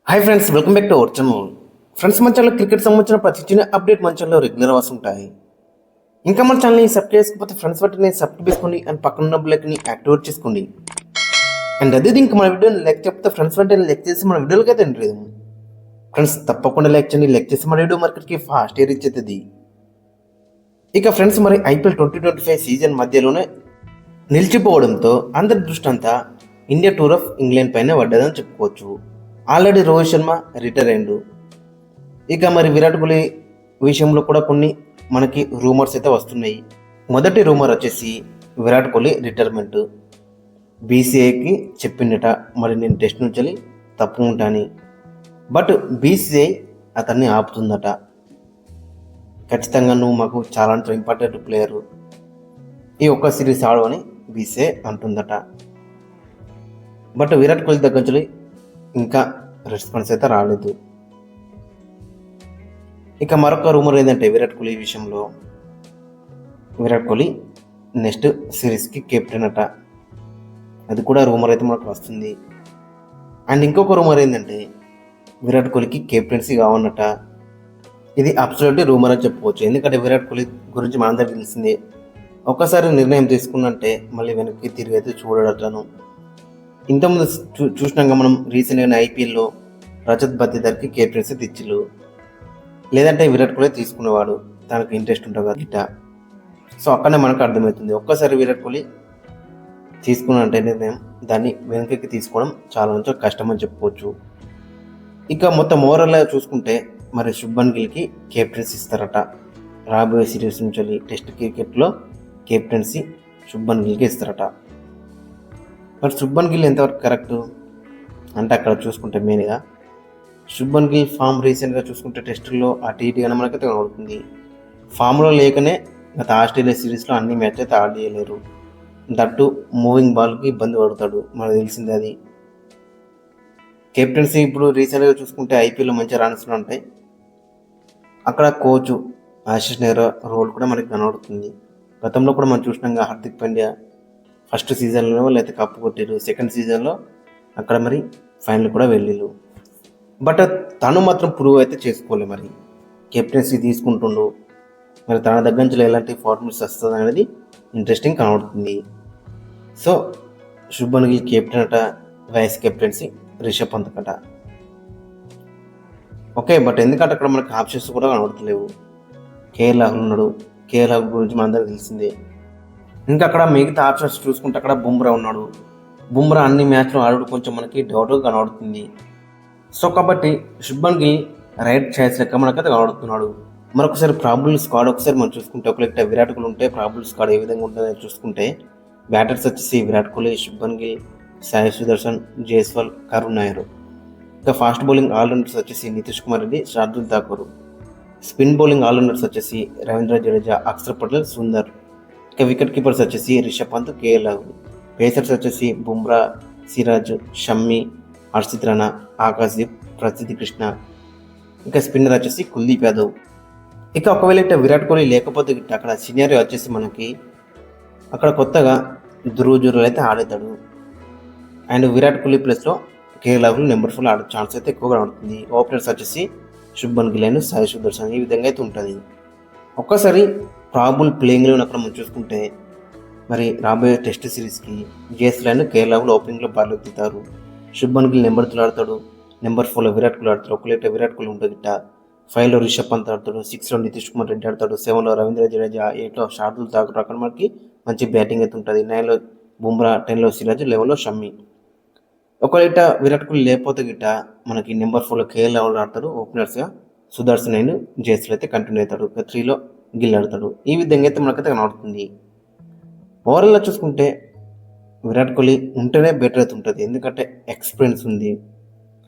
Hi friends, welcome back to our channel. Friends, మన channel cricket సంబంధించిన ప్రతి చిన్న అప్డేట్ మన ఛానల్లో రెగ్యులర్ వస్తుంటాయి. ఇంకా మన ఛానల్ని సబ్స్క్రైబ్ చేసుకోకపోతే ఫ్రెండ్స్ వెంటనే సబ్స్క్రైబ్ చేసుకోండి అండ్ పక్కన ఉన్న బెల్ని యాక్టివేట్ చేసుకోండి. అండ్ అదే ఇంకా మన వీడియోని లైక్ చెప్తే ఫ్రెండ్స్ వెంటనే లైక్ చేసి మన వీడియోలకి అయితే ఎంట్రీ. ఫ్రెండ్స్ తప్పకుండా లైక్ చేయండి. లైక్ చేసి మన వీడియో మార్కెట్కి ఫాస్ట్ రీచ్ అవుతుంది. ఇక ఫ్రెండ్స్, మరి ఐపీఎల్ 2025 సీజన్ మధ్యలోనే నిలిచిపోవడంతో అందరి దృష్టి అంతా ఇండియా టూర్ ఆఫ్ ఇంగ్లాండ్ పైన పడ్డదని చెప్పుకోవచ్చు. ఆల్రెడీ రోహిత్ శర్మ రిటైర్ అయ్యిండు. ఇక మరి విరాట్ కోహ్లీ విషయంలో కూడా కొన్ని మనకి రూమర్స్ అయితే వస్తున్నాయి. మొదటి రూమర్ వచ్చేసి విరాట్ కోహ్లీ రిటైర్మెంట్. బీసీఐకి చెప్పిండట, మరి నేను టెస్ట్ నుంచి తప్పుకుంటాని. బట్ బీసీఐ అతన్ని ఆపుతుందట. ఖచ్చితంగా నువ్వు మాకు చాలా ఇంపార్టెంట్ ప్లేయరు, ఈ ఒక్క సిరీస్ ఆడవని బీసీఐ అంటుందట. బట్ విరాట్ కోహ్లీ దగ్గర నుంచి ఇంకా రెస్పాన్స్ అయితే రాలేదు. ఇక మరొక రూమర్ ఏంటంటే విరాట్ కోహ్లీ విషయంలో, విరాట్ కోహ్లీ నెక్స్ట్ సిరీస్కి కెప్టెన్ అట. అది కూడా రూమర్ అయితే మనకు వస్తుంది. అండ్ ఇంకొక రూమర్ ఏంటంటే విరాట్ కోహ్లీకి కెప్టెన్సీ కావన్నట. ఇది అబ్సల్యూట్లీ రూమర్ అని చెప్పుకోవచ్చు. ఎందుకంటే విరాట్ కోహ్లీ గురించి మనందరికీ తెలిసిందే, ఒక్కసారి నిర్ణయం తీసుకున్నంటే మళ్ళీ వెనక్కి తిరిగి అయితే చూడటను. ఇంతకుముందు చూసినాక మనం రీసెంట్గా ఐపీఎల్లో రజత్ బత్తిదార్కి కెప్టెన్సీ తెచ్చిళ్ళు. లేదంటే విరాట్ కోహ్లీ తీసుకునేవాడు, తనకు ఇంట్రెస్ట్ ఉంటుంది కదా గిట్ట. సో అక్కడనే మనకు అర్థమవుతుంది, ఒక్కసారి విరాట్ కోహ్లీ తీసుకున్నంటే నిర్ణయం, దాన్ని వెనక్కి తీసుకోవడం చాలా కష్టం అని చెప్పుకోవచ్చు. ఇక మొత్తం ఓవరాల్గా చూసుకుంటే మరి శుభ్మన్ గిల్కి కెప్టెన్సీ ఇస్తారట. రాబోయే సిరీస్ నుంచి టెస్ట్ క్రికెట్లో కెప్టెన్సీ శుభ్మన్ గిల్కి ఇస్తారట. మరి శుభ్మన్ గిల్ ఎంతవరకు కరెక్ట్ అంటే అక్కడ చూసుకుంటే మెయిన్గా శుభ్మన్ గిల్ ఫామ్ రీసెంట్గా చూసుకుంటే టెస్టుల్లో అటు ఇటుగానే మనకైతే కనబడుతుంది. ఫామ్లో లేకనే గత ఆస్ట్రేలియా సిరీస్లో అన్ని మ్యాచ్ అయితే ఆడలేరు. దట్టు మూవింగ్ బాల్కి ఇబ్బంది పడతాడు, మనకు తెలిసింది అది. కెప్టెన్సీ ఇప్పుడు రీసెంట్గా చూసుకుంటే ఐపీఎల్లో మంచిగా రన్స్ ఉంటాయి. అక్కడ కోచ్ ఆశిష్ నెహ్రా రోల్ కూడా మనకి కనబడుతుంది. గతంలో కూడా మనం చూసినాక హార్దిక్ పాండ్యా ఫస్ట్ సీజన్లో లేకపోతే కప్పు కొట్టారు, సెకండ్ సీజన్లో అక్కడ మరి ఫైనల్ కూడా వెళ్ళిళ్ళు. బట్ తను మాత్రం ప్రూవ్ అయితే చేసుకోలేదు. మరి కెప్టెన్సీ తీసుకుంటుండు, మరి తన దగ్గర నుంచి ఎలాంటి ఫార్ములేస్ వస్తుంది అనేది ఇంట్రెస్టింగ్ కనబడుతుంది. సో శుభ్మన్ గిల్ కెప్టెన్ అట, వైస్ కెప్టెన్సీ రిషబ్ పంత్ అట. ఓకే, బట్ ఎందుకంటే అక్కడ మనకి ఆప్షన్స్ కూడా కనబడతలేవు. కేఎల్ రాహుల్ ఉన్నాడు, కేఎల్ రాహుల్ గురించి మనందరికీ తెలిసిందే. ఇంకా అక్కడ మిగతా ఆప్షన్స్ చూసుకుంటే అక్కడ బుమ్రా ఉన్నాడు. బుమ్రా అన్ని మ్యాచ్లు ఆడడం కొంచెం మనకి డౌట్గా కనబడుతుంది. సో కాబట్టి శుభ్మన్ గిల్ రైట్ ఛాయిస్ లెక్క మనకైతే కనబడుతున్నాడు. మరొకసారి ప్రాబుల్ స్క్వాడ్ ఒకసారి మనం చూసుకుంటే, ఒకవేళ విరాట్ కోహ్లీ ఉంటే ప్రాబుల్ స్క్వాడ్ ఏ విధంగా ఉంటుందో చూసుకుంటే, బ్యాటర్స్ వచ్చేసి విరాట్ కోహ్లీ, శుభ్మన్ గిల్, సాయి సుదర్శన్, జైస్వాల్, కరుణ్ నాయర్. ఇంకా ఫాస్ట్ బౌలింగ్ ఆల్రౌండర్స్ వచ్చేసి Nitish Kumar Reddy, Shardul Thakur. Spin bowling all-rounders వచ్చేసి రవీంద్ర జడేజా, అక్షర్ పటేల్, సుందర్. ఇక వికెట్ కీపర్స్ వచ్చేసి రిషబ్ పంత్, కేఎల్ రాహుల్. పేసర్స్ వచ్చేసి బుమ్రా, సిరాజ్, షమ్మి, హర్షిత్ రాణా, ఆకాశ్దీప్, ప్రసిద్ధి కృష్ణ. ఇంకా స్పిన్నర్ వచ్చేసి కుల్దీప్ యాదవ్. ఇక ఒకవేళ ఇట్లా విరాట్ కోహ్లీ లేకపోతే అక్కడ సినియర్ వచ్చేసి మనకి అక్కడ కొత్తగా ధ్రువ్ జురేల్ అయితే ఆడతాడు. అండ్ విరాట్ కోహ్లీ ప్లేస్లో కేఎల్ రాహుల్ నెంబర్ 4 ఆడే ఛాన్స్ అయితే ఎక్కువగా ఉంటుంది. ఓపెనర్స్ వచ్చేసి శుభ్మన్ గిల్ అండ్ సాయి సుదర్శన్. ఈ విధంగా అయితే ఉంటుంది. ఒక్కసారి ప్రాబుల్ ప్లేయింగ్లో అక్కడ మనం చూసుకుంటే, మరి రాబోయే టెస్ట్ సిరీస్కి జేఎస్ఎల్ అండ్ కేఎల్ రాహుల్ ఓపెనింగ్లో బాల్లోకి దిగుతారు. శుభ్మన్ గిల్ నెంబర్ 3 ఆడతాడు, నెంబర్ 4లో విరాట్ కోహ్లీ ఆడతాడు. ఒకవేళ విరాట్ కోహ్లీ ఉంటుంది గిట్ట 5లో రిషబ్ పంత్ ఆడతాడు, 6లో నితీష్ కుమార్ రెడ్డి ఆడతాడు, 7లో రవీంద్ర జడేజా, 8లో శార్దుల్ ఠాకూర్. అక్కడ మనకి మంచి బ్యాటింగ్ అయితే ఉంటుంది. 9లో బుమ్రా, 10లో సిరాజ్, 11లో షమ్మి. ఒకవేళ విరాట్ కోహ్లీ లేకపోతే గిట్ట మనకి నెంబర్ 4లో కేఎల్ రాహుల్ ఆడతాడు ఓపెనర్స్గా. సుదర్శన్ అండ్ జేఎస్ఎల్ అయితే కంటిన్యూ అవుతాడు. 3లో గిల్ ఆడతాడు. ఈ విధంగా అయితే మనకైతే కనబడుతుంది. ఓవరాల్గా చూసుకుంటే విరాట్ కోహ్లీ ఉంటేనే బెటర్ అయితే ఉంటుంది, ఎందుకంటే ఎక్స్పీరియన్స్ ఉంది.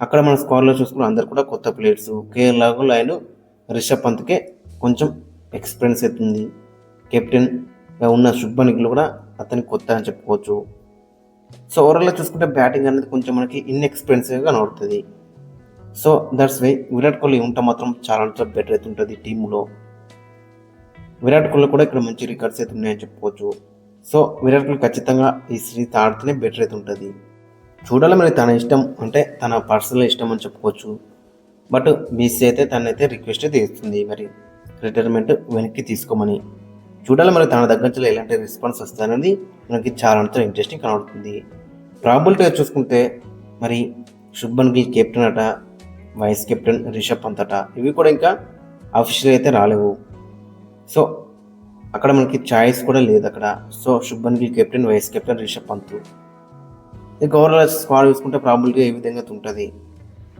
అక్కడ మన స్క్వాడ్లో చూసుకుని అందరు కూడా కొత్త ప్లేయర్స్. కేఎల్ రాహుల్ అండ్ రిషబ్ పంత్కే కొంచెం ఎక్స్పీరియన్స్ అవుతుంది. కెప్టెన్గా ఉన్న శుభ్మన్ గిల్ కూడా అతనికి కొత్త అని చెప్పుకోవచ్చు. సో ఓవరాల్గా చూసుకుంటే బ్యాటింగ్ అనేది కొంచెం మనకి ఇన్ఎక్స్పీరియన్స్గా కనబడుతుంది. So that's why Virat Kohli ఉంటే మాత్రం చాలా బెటర్ అయితే ఉంటుంది టీంలో. విరాట్ కోహ్లీ కూడా ఇక్కడ మంచి రికార్డ్స్ అయితే ఉన్నాయని చెప్పుకోవచ్చు. సో విరాట్ కోహ్లీ ఖచ్చితంగా ఈ సిరీస్ ఆడితేనే బెటర్ అయితే ఉంటుంది. చూడాలి మరి తన ఇష్టం, అంటే తన పర్సనల్ ఇష్టం అని చెప్పుకోవచ్చు. బట్ బీసీ అయితే తనైతే రిక్వెస్ట్ అయితే ఇస్తుంది మరి రిటైర్మెంట్ వెనక్కి తీసుకోమని. చూడాలి మరి తన దగ్గర నుంచి ఎలాంటి రెస్పాన్స్ వస్తుందనేది మనకి చాలా అంతా ఇంట్రెస్టింగ్ కనబడుతుంది. ప్రాబిలిటీగా చూసుకుంటే మరి శుభ్మన్ గిల్ కెప్టెన్ అట, వైస్ కెప్టెన్ రిషబ్ పంత్ అట, ఇవి కూడా ఇంకా అఫీషియల్ అయితే రాలేవు. సో అక్కడ మనకి ఛాయిస్ కూడా లేదు అక్కడ. So Shubman Gill captain, vice captain Rishabh Pant. ఇక ఓవరాల్ స్క్వాడ్ చూసుకుంటే ప్రాబిలిటీ ఏ విధంగా ఉంటుంది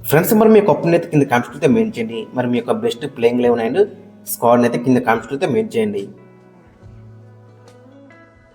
ఫ్రెండ్స్. మరి మీ యొక్క ఒపీనియన్ అయితే కింద కామెంట్స్ అయితే మెయిన్ చేయండి. మరి మీ యొక్క బెస్ట్ ప్లేయింగ్ 11 అండ్ స్క్వాడ్ని అయితే కింద కామెంట్స్ అయితే మెయిన్ చేయండి.